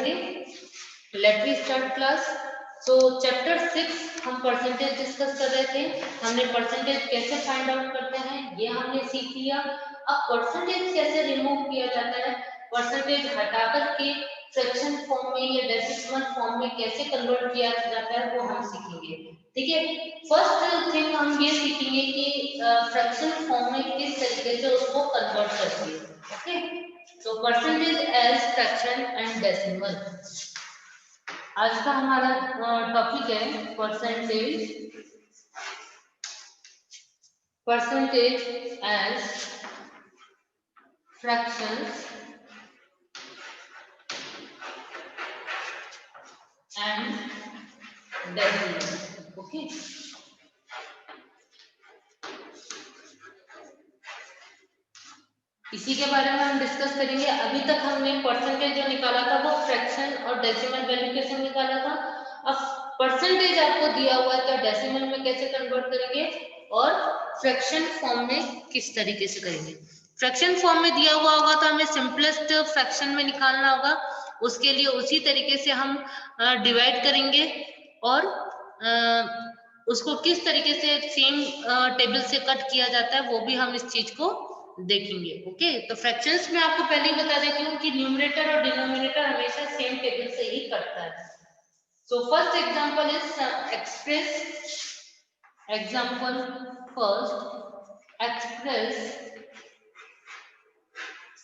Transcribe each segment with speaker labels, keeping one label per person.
Speaker 1: करेंगे। Let we start class. So chapter 6 हम percentage discuss कर रहे थे। हमने परसेंटेज कैसे फाइंड आउट करते हैं ये हमने सीख लिया। अब परसेंटेज कैसे रिमूव किया जाता है, परसेंटेज हटा करके फ्रैक्शन फॉर्म में या डेसिमल फॉर्म में कैसे कन्वर्ट किया जाता है वो हम सीखेंगे। ठीक है, फर्स्ट थिंग हम ये सीखेंगे कि फ्रैक्शन फॉर्म में किस तरीके से उसको कन्वर्ट करते हैं। Okay, so percentage as fraction and decimal। आज का हमारा टॉपिक है percentage as fractions and decimal। Okay, इसी के बारे में हम डिस्कस करेंगे। अभी तक हमने परसेंटेज जो निकाला था वो फ्रैक्शन और डेसिमल वैल्यू कैसे निकाला था। अब परसेंटेज आपको दिया हुआ है तो डेसिमल में कैसे कन्वर्ट करेंगे और फ्रैक्शन फॉर्म में किस तरीके से करेंगे। फ्रैक्शन फॉर्म में दिया हुआ होगा तो हमें सिंपलेस्ट फ्रैक्शन में निकालना होगा। उसके लिए उसी तरीके से हम डिवाइड करेंगे और उसको किस तरीके से सेम टेबल से कट किया जाता है वो भी हम इस चीज को देखेंगे। ओके, तो फ्रैक्शंस में आपको पहले ही बता देती हूँ कि न्यूमरेटर और डिनोमिनेटर हमेशा सेम टेबल से ही कटता है। So first example is express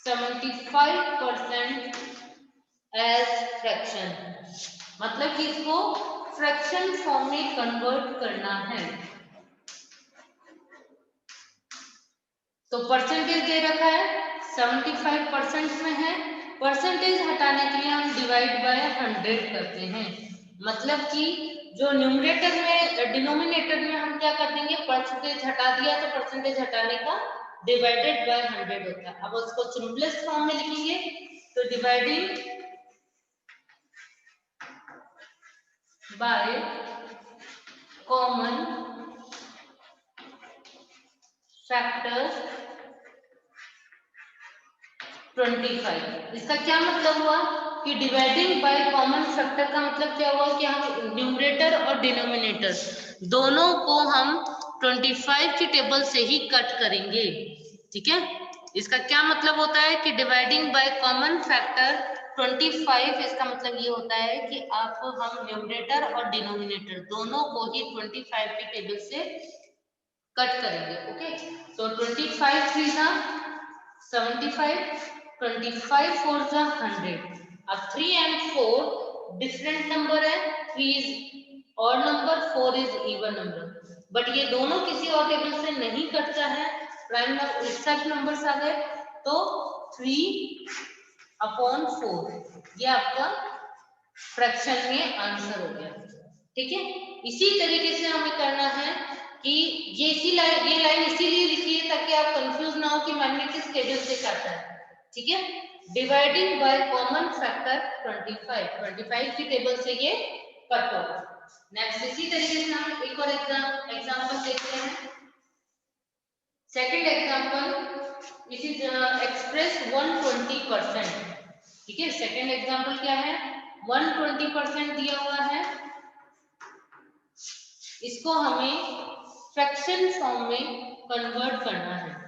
Speaker 1: 75% as fraction. मतलब कि इसको फ्रैक्शन फॉर्म में कन्वर्ट करना है। तो परसेंटेज दे रखा है 75% में है। परसेंटेज हटाने के लिए हम डिवाइड बाय 100 करते हैं। मतलब कि जो न्यूमरेटर में डिनोमिनेटर में हम क्या कर देंगे, परसेंटेज हटा दिया तो परसेंटेज हटाने का डिवाइडेड बाय 100 होता है। अब उसको सिंपलेस्ट फॉर्म में लिखेंगे तो डिवाइडिंग बाय कॉमन फैक्टर्स 25। इसका क्या मतलब हुआ कि डिवाइडिंग बाय कॉमन फैक्टर का मतलब क्या हुआ कि हम न्यूमरेटर और डिनोमिनेटर दोनों को हम 25 की टेबल से ही कट करेंगे। ठीक है, इसका क्या मतलब होता है कि डिवाइडिंग बाय कॉमन फैक्टर 25, इसका मतलब ये होता है कि आप हम न्यूमरेटर और डिनोमिनेटर दोनों को ही 25 की टेबल से कट करेंगे। ओके, तो 25 3 75, 25 4 100। अब 3 and 4 डिफरेंट नंबर है। 3 is odd number, 4 is even number, but ये दोनों किसी और टेबल से नहीं कटता है। प्राइम नंबर एक्सेप्ट नंबर्स आ गए तो 3/4 ये आपका फ्रैक्शन में आंसर हो गया। ठीक है, इसी तरीके से हमें करना है कि ये लाइन इसीलिए लिखी है ताकि आप कंफ्यूज ना हो कि मैंने किस टेबल से काटा है। ठीक है, डिवाइडिंग बाय कॉमन फैक्टर 25 की टेबल से ये कट होगा। नेक्स्ट इसी तरीके से हम एक और एग्जांपल देखते हैं। सेकंड एग्जांपल इस इज एक्सप्रेस 120%। ठीक है, सेकंड एग्जांपल क्या है, 120% दिया हुआ है। इसको हमें फ्रैक्शन फॉर्म में कन्वर्ट करना है।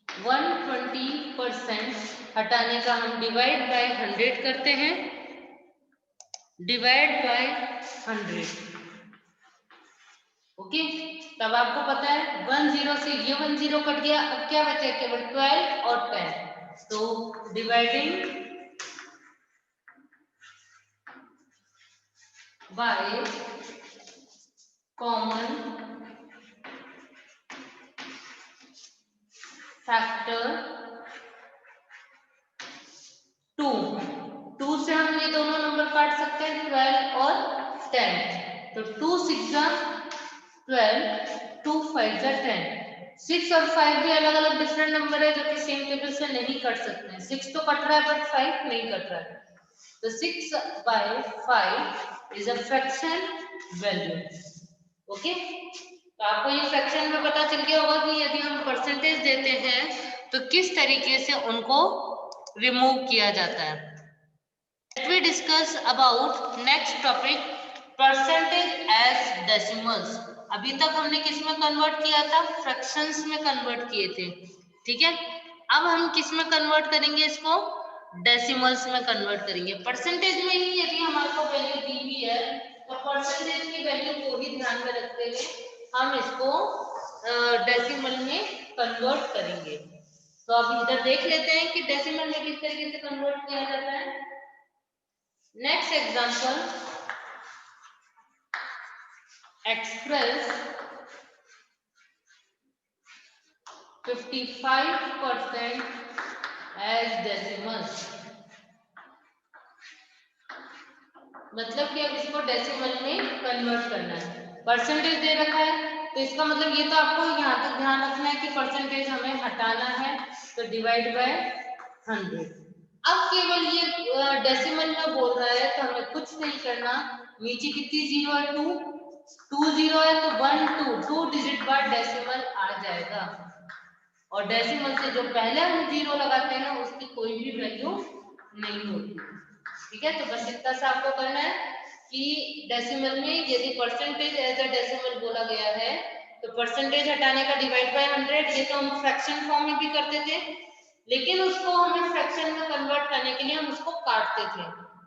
Speaker 1: वन 20% हटाने का हम डिवाइड बाय 100 करते हैं। Divide by 100। ओके, तब आपको पता है 10 से ये 10 कट गया। अब क्या बचा, केवल 12 और 10। तो डिवाइडिंग बाय कॉमन फैक्टर 2 से हम ये दोनों नंबर काट सकते हैं, 12 और 10। तो 2 6 12, 2 5 10। 6 और 5 भी अलग अलग डिफरेंट नंबर है जो कि सेम टेबल से नहीं कट सकते हैं। 6 तो कट रहा है बट 5 नहीं कट रहा है। तो 6/5 is a fraction value. Okay, तो आपको ये फ्रैक्शन में पता चल गया होगा कि यदि हम परसेंटेज देते हैं किस तरीके से उनको रिमूव किया जाता है। Let me discuss about next topic, percentage as decimals। अभी तक हमने किस में कन्वर्ट किया था, फ्रैक्शंस में कन्वर्ट किए थे, ठीक है। अब हम किस में कन्वर्ट करेंगे, इसको डेसिमल्स में कन्वर्ट करेंगे। परसेंटेज में ही यदि हमारे को वैल्यू दी हुई है तो परसेंटेज की वैल्यू को ही ध्यान में रखते हुए हम इसको डेसिमल में कन्वर्ट करेंगे। तो अब इधर देख लेते हैं कि डेसिमल में किस तरीके से कन्वर्ट किया जाता है। Next example, express 55% as decimal. मतलब कि अब इसको डेसिमल में कन्वर्ट करना है। परसेंटेज दे रखा है तो इसका मतलब ये तो आपको यहाँ तक ध्यान रखना है कि परसेंटेज हमें हटाना है, तो डिवाइड बाय 100। अब केवल ये डेसिमल में बोल रहा है तो हमें कुछ नहीं करना। नीचे कितनी जीरो है, 2 जीरो है तो 1 2 डिजिट बाद डेसिमल आ जाएगा। और डेसिमल से जो पहले हम जीरो लगाते हैं ना उसकी कोई भी वैल्यू नहीं होती, ठीक है। तो बस इतना सा आपको करना है कि डेसिमल में यदि परसेंटेज एज अ डेसिमल बोला गया है तो परसेंटेज हटाने का डिवाइड बाय 100, ये तो हम फ्रैक्शन फॉर्म में भी करते थे, लेकिन उसको हमें फ्रैक्शन में कन्वर्ट करने के लिए हम उसको काटते थे।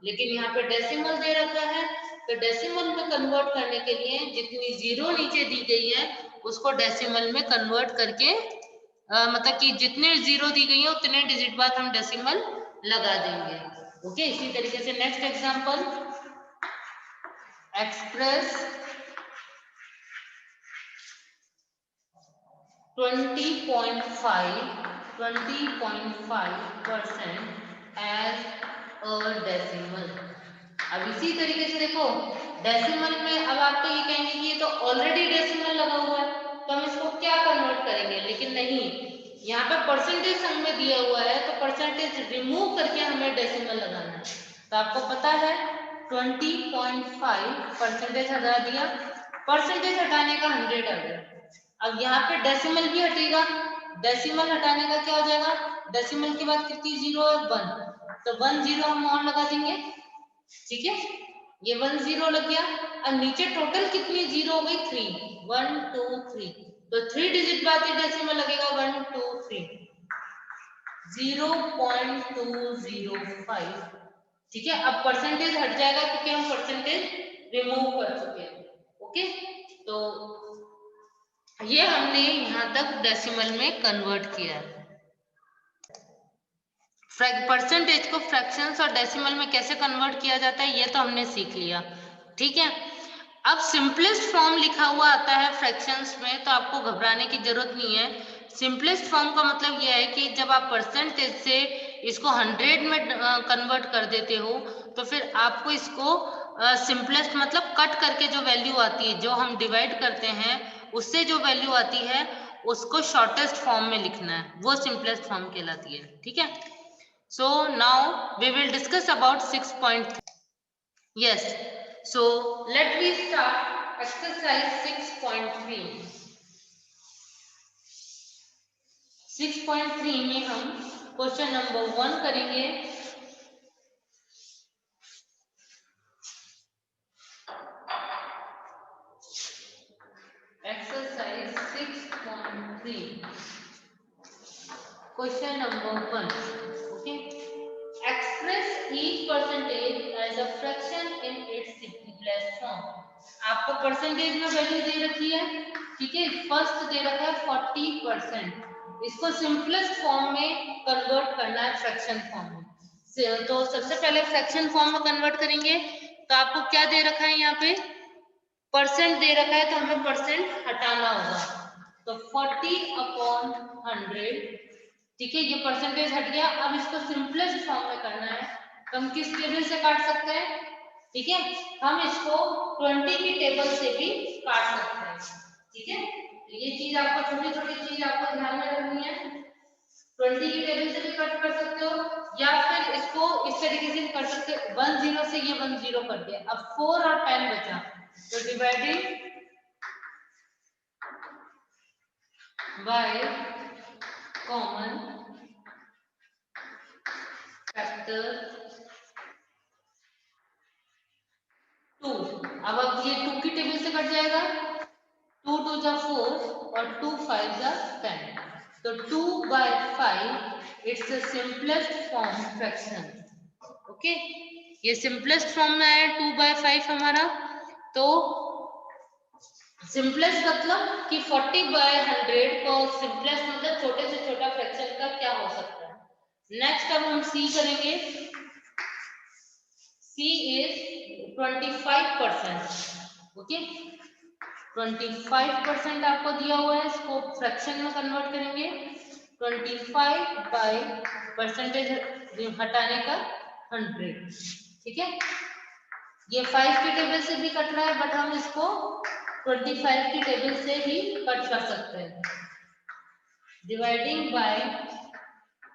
Speaker 1: लेकिन यहाँ पे डेसिमल दे रखा है तो डेसिमल में कन्वर्ट करने के लिए जितनी जीरो नीचे दी गई है उसको डेसिमल में कन्वर्ट करके मतलब कि जितने जीरो दी गई है उतने डिजिट बाद हम डेसिमल लगा देंगे। ओके, इसी तरीके से next example, express 20.5% as a decimal. अब इसी तरीके से देखो डेसिमल में अब आप तो ये कहेंगे कि ये तो ऑलरेडी डेसिमल लगा हुआ है तो हम इसको क्या कन्वर्ट करेंगे, लेकिन नहीं, यहाँ पे परसेंटेज हमें दिया हुआ है तो परसेंटेज रिमूव करके हमें डेसिमल लगाना है। तो आपको पता है 20.5 परसेंटेज हटा दिया, परसेंटेज हटाने का 100 आ गया। अब यहाँ पे डेसिमल भी हटेगा, डेसिमल हटाने का क्या हो जाएगा, डेसिमल के बाद कितनी जीरो है, 1, तो 1 जीरो हम और लगा देंगे, ठीक है। ये 1 जीरो लग गया। अब नीचे टोटल कितनी जीरो हो गई, 3, 1 2 3, तो 3 डिजिट बाद ये डेसिमल लगेगा 1 2 3, 0.205, ठीक है। अब परसेंटेज हट जाएगा क्योंकि हम परसेंटेज रिमूव कर चुके हैं। ओके, तो ये हमने यहां तक डेसिमल में कन्वर्ट किया। परसेंटेज को फ्रैक्शंस और डेसिमल में कैसे कन्वर्ट किया जाता है ये तो हमने सीख लिया, ठीक है। अब सिंपलेस्ट फॉर्म लिखा हुआ आता है फ्रैक्शंस में तो आपको घबराने की जरूरत नहीं है। सिंपलेस्ट फॉर्म का मतलब यह है कि जब आप परसेंटेज से इसको 100 में कन्वर्ट कर देते हो तो फिर आपको इसको सिंपलेस्ट मतलब कट करके जो वैल्यू आती है, जो हम डिवाइड करते हैं उससे जो वैल्यू आती है उसको शॉर्टेस्ट फॉर्म में लिखना है, वो सिंपलेस्ट फॉर्म कहलाती है, ठीक है। So now we will discuss about 6.3. Yes, so let me start exercise 6.3. 6.3 में हम क्वेश्चन नंबर 1 करेंगे। Exercise 6.3 question number 1, okay. Express each percentage as a fraction in its simplest form। आपको परसेंटेज में value दे रखी है, ठीक है। फर्स्ट दे रखा है 40%, इसको सिंपलेस्ट फॉर्म में कन्वर्ट करना है फ्रैक्शन फॉर्म में। तो सबसे पहले फ्रैक्शन फॉर्म में कन्वर्ट करेंगे तो आपको क्या दे रखा है, यहाँ पे परसेंट दे रखा है तो हमें परसेंट हटाना होगा, तो 40/100, ठीक है। ये परसेंटेज हट गया। अब इसको सिंपलेस्ट फॉर्म में करना है तो हम किस टेबल से काट सकते हैं, ठीक है। हम इसको 20 की टेबल से भी काट सकते हैं, ठीक है। तो ये चीज आपको छोटी छोटी चीज आपको ध्यान में रखनी है। 20 की टेबल से भी कट कर सकते हो या फिर इसको इस तरीके से कर सकते हो, 1 0 से ये 1 0 कर दिया, अब 4 और 10 बचा, तो डिवाइडिंग बाय कॉमन फैक्टर 2। अब ये 2 की टेबल से कट जाएगा, 2 2 जा 4 और 2 5 जा 10, तो 2/5 it's the simplest form fraction. Okay, ये सिंपलेस्ट फॉर्म में है 2/5 हमारा। तो सिंपलेस्ट मतलब कि 40/100 को सिंपलेस्ट मतलब छोटे से छोटा फ्रैक्शन का क्या हो सकता है। नेक्स्ट अब हम सी करेंगे। सी इज 25%। ओके, 25% आपको दिया हुआ है, इसको फ्रैक्शन में कन्वर्ट करेंगे। 25 बाय परसेंटेज हटाने का 100, ठीक है। ये 5 की टेबल से भी कट रहा है, बट हम इसको 25 की टेबल से भी कट कर सकते हैं। Dividing by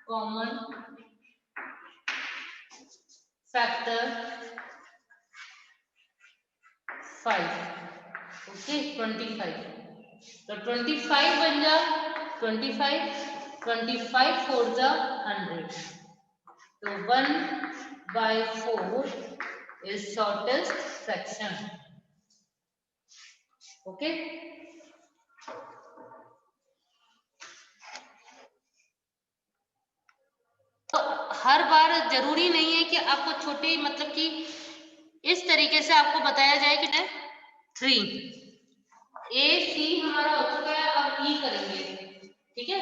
Speaker 1: common factor 5। Okay, 25, तो 25 बन जा 25, 25 4 जा 100, तो 1/4 is shortest fraction. ओके, तो हर बार जरूरी नहीं है कि आपको छोटे मतलब कि इस तरीके से आपको बताया जाए कि 3 ए सी हमारा हो चुका है, अब ई करेंगे, ठीक है।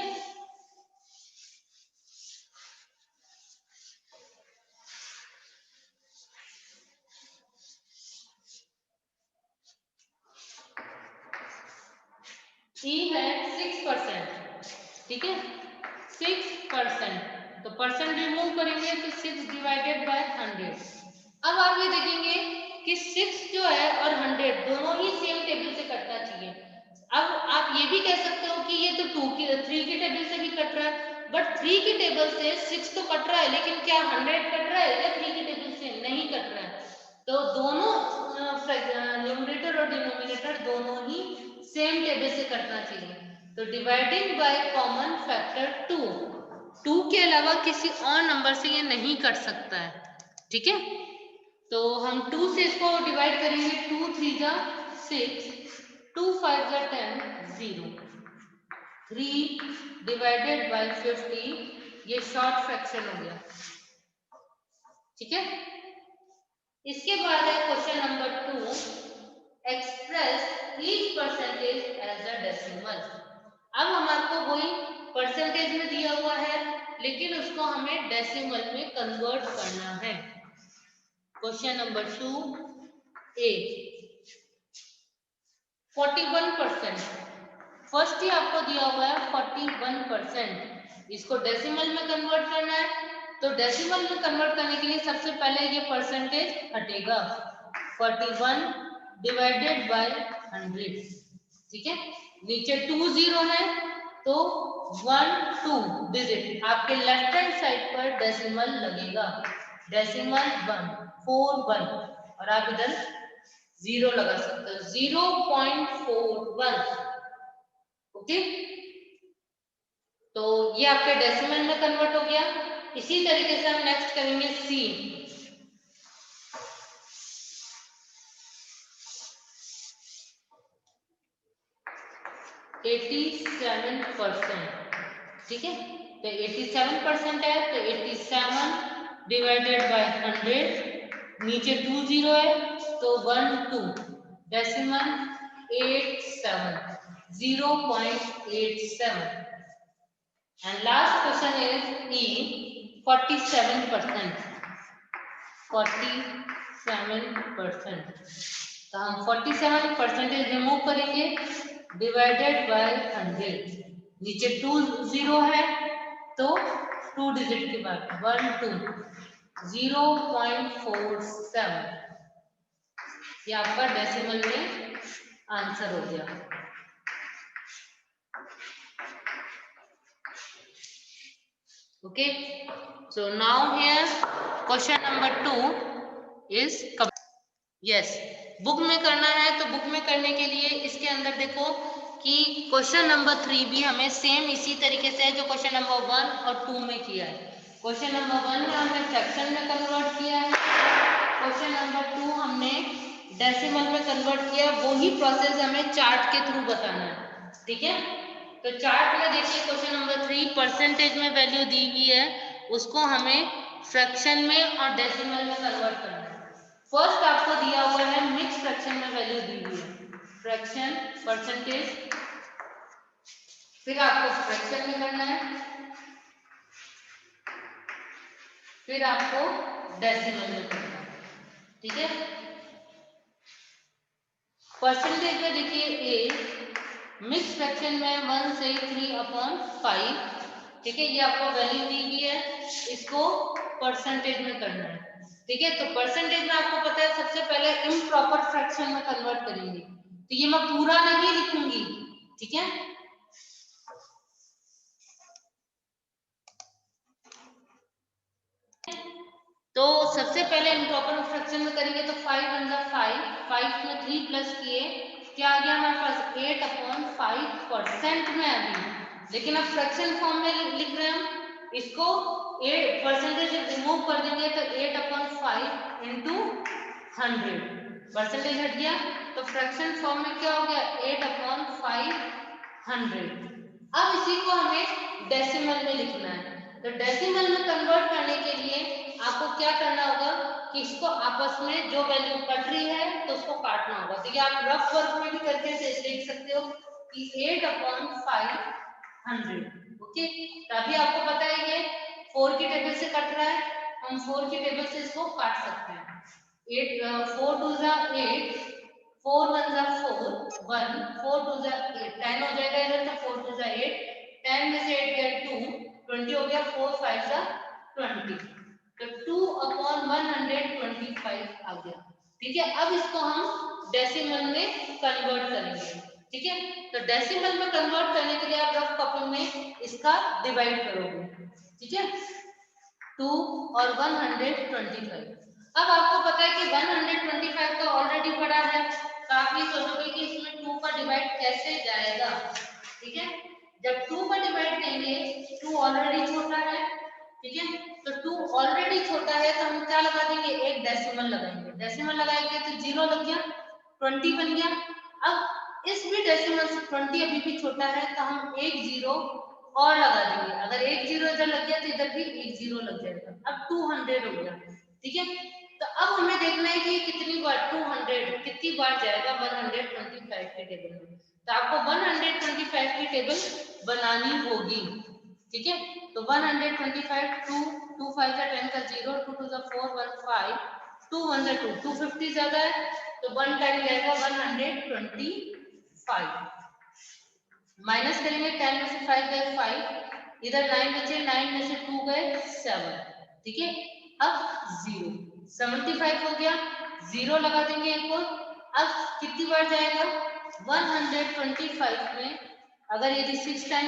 Speaker 1: ई है 6%, ठीक है, 6%, तो परसेंट रिमूव करेंगे तो 6 डिवाइडेड बाय 100। अब आप ये देखेंगे कि 6 जो है और 100 दोनों ही सेम टेबल से कटना चाहिए। अब आप ये भी कह सकते हो कि ये तो 3 की टेबल से भी कट रहा है, बट 3 की टेबल से 6 तो कट रहा है, लेकिन क्या 100 कट रहा है या 3 की टेबल से नहीं कट रहा है। तो दोनों न्यूमरेटर और डिनोमिनेटर दोनों ही सेम टेबल से कटना चाहिए। तो डिवाइडिंग बाय कॉमन फैक्टर 2 के अलावा किसी और नंबर से ये नहीं कट सकता है, ठीक है। तो हम 2 से इसको डिवाइड करेंगे, 2 3 जा 6, 2 5 जा 10, 0, 3 डिवाइडेड बाय 50, ये शॉर्ट फ्रैक्शन हो गया, ठीक है। इसके बाद है question number 2, express each percentage as a decimal. अब हमारे को वही परसेंटेज में दिया हुआ है, लेकिन उसको हमें डेसिमल में कन्वर्ट करना है। क्वेश्चन नंबर 2 ए 41%, फर्स्ट ही आपको दिया हुआ है 41%, इसको डेसिमल में कन्वर्ट करना है। तो डेसिमल में कन्वर्ट करने के लिए सबसे पहले ये परसेंटेज हटेगा, 41 डिवाइडेड बाय 100, ठीक है। नीचे 2 0 है, तो 1 2 डिजिट आपके लेफ्ट हैंड साइड पर डेसिमल लगेगा, डेसिमल 1 4 1, और आप इधर 0 लगा सकते हो, 0.41। ओके, तो ये आपके डेसिमल में कन्वर्ट हो गया। इसी तरीके से हम नेक्स्ट करेंगे सी। %, ठीक है। तो 87% है, तो 87 डिवाइडेड बाय 100, नीचे 2 0 है, तो 1 2 decimal 87 0.87। And last question is E 47%, 47%, तो हम 47% रिमूव करेंगे, डिवाइडेड बाय 100, नीचे 2 0 है, तो 2 डिजिट के बाद 1 2 0.47, ये आपका डेसिमल में आंसर हो गया। Okay, so now here question number 2 is yes, book में करना है। तो बुक में करने के लिए इसके अंदर देखो कि क्वेश्चन नंबर 3 भी हमें सेम इसी तरीके से है जो क्वेश्चन नंबर 1 और 2 में किया है। क्वेश्चन नंबर 1 में हमने फ्रैक्शन में कन्वर्ट किया है, क्वेश्चन नंबर 2 हमने डेसिमल में कन्वर्ट किया। वही प्रोसेस हमें चार्ट के थ्रू बताना है, ठीक है। तो चार्ट में देखिए क्वेश्चन नंबर 3 परसेंटेज में वैल्यू दी हुई है, उसको हमें फ्रैक्शन में और डेसिमल में कन्वर्ट करना है। फर्स्ट आपको दिया हुआ है मिक्स फ्रैक्शन में वैल्यू दी हुई है, फ्रैक्शन परसेंटेज, फिर आपको फ्रैक्शन में करना है, फिर आपको डेसिमल में करना है, ठीक है। परसेंटेज में देखिए ए, मिक्स फ्रैक्शन में 1 से 3/5, ठीक है। ये आपको वैल्यू दी हुई है, इसको परसेंटेज में करना है, ठीक है। तो परसेंटेज में आपको पता है सबसे पहले इम्प्रॉपर फ्रैक्शन में कन्वर्ट करेंगे, तो ये मैं पूरा नहीं लिखूंगी, ठीक है। तो सबसे पहले इम्प्रॉपर फ्रैक्शन में करेंगे तो 5 1 5, 5 में 3 प्लस किए, क्या आ गया हमारे पास 8/5% में आ गई। लेकिन अब फ्रैक्शन फॉर्म में लिख रहे हैं हम, इसको 8 परसेंटेज रिमूव कर देंगे तो 8/5 इंटू 100 परसेंटेज हट गया, तो फ्रैक्शन फॉर्म में क्या हो गया 8/500। अब इसी को हमें डेसिमल में लिखना है, तो डेसिमल में कन्वर्ट करने के लिए आपको क्या करना होगा कि इसको आपस में जो वैल्यू कट रही है तो उसको काटना होगा। तो ये आप रफ वर्क में भी करके देख सकते हो कि 8/500, ओके। तभी आपको पता है ये 4 की टेबल से कट रहा है, हम 4 की टेबल से इसको काट सकते हैं। 4 2 8, 4 1 4, 1 4 2 8, 10 हो जाएगा इधर, तो 4 2 8, 10 में से 8 गया 2, 20 हो गया, 4 5 20, तो 2/125 आ गया, ठीक है। अब इसको हम डेसिमल में कन्वर्ट करेंगे, ठीक है। तो डेसिमल में कन्वर्ट करने के लिए आप रफ कॉपी में इसका डिवाइड करोगे, ठीक है, 2 और 125। अब आपको पता है कि 125 तो ऑलरेडी पड़ा है, तो आप ये सोचोगे कि इसमें 2 का डिवाइड कैसे जाएगा, ठीक है। जब 2 का डिवाइड देंगे, 2 ऑलरेडी छोटा है, ठीक है, तो 2 ऑलरेडी छोटा है तो हम क्या लगा देंगे, एक डेसिमल लगाएंगे, डेसिमल लगाएंगे तो 0 लग गया, 20 बन गया। अब इस भी डेसिमल से 20 अभी भी छोटा है तो हम एक 0 और लगा देंगे, अगर एक 0 इधर लग गया तो इधर भी एक 0 लग जाएगा, अब 200 हो गया, ठीक है। तो अब हमें देखना है कि कितनी बार 200 कितनी बार जाएगा 125 की टेबल में, तो आपको 125 की टेबल बनानी होगी, ठीक है। तो 125, 2 2 5 का 10 का 0, 2 2 का 4 1 5, 2 1 का 2, 250 ज्यादा है तो 1 टाइम जाएगा 125, माइनस करेंगे 10 में से 5 गए 5, इधर 9 बचे, 9 में से 2 गए 7, ठीक है। अब 0 75 हो गया, 0 लगा देंगे एक और। अब कितनी बार जाएगा 125 में, अगर यदि 6 टाइम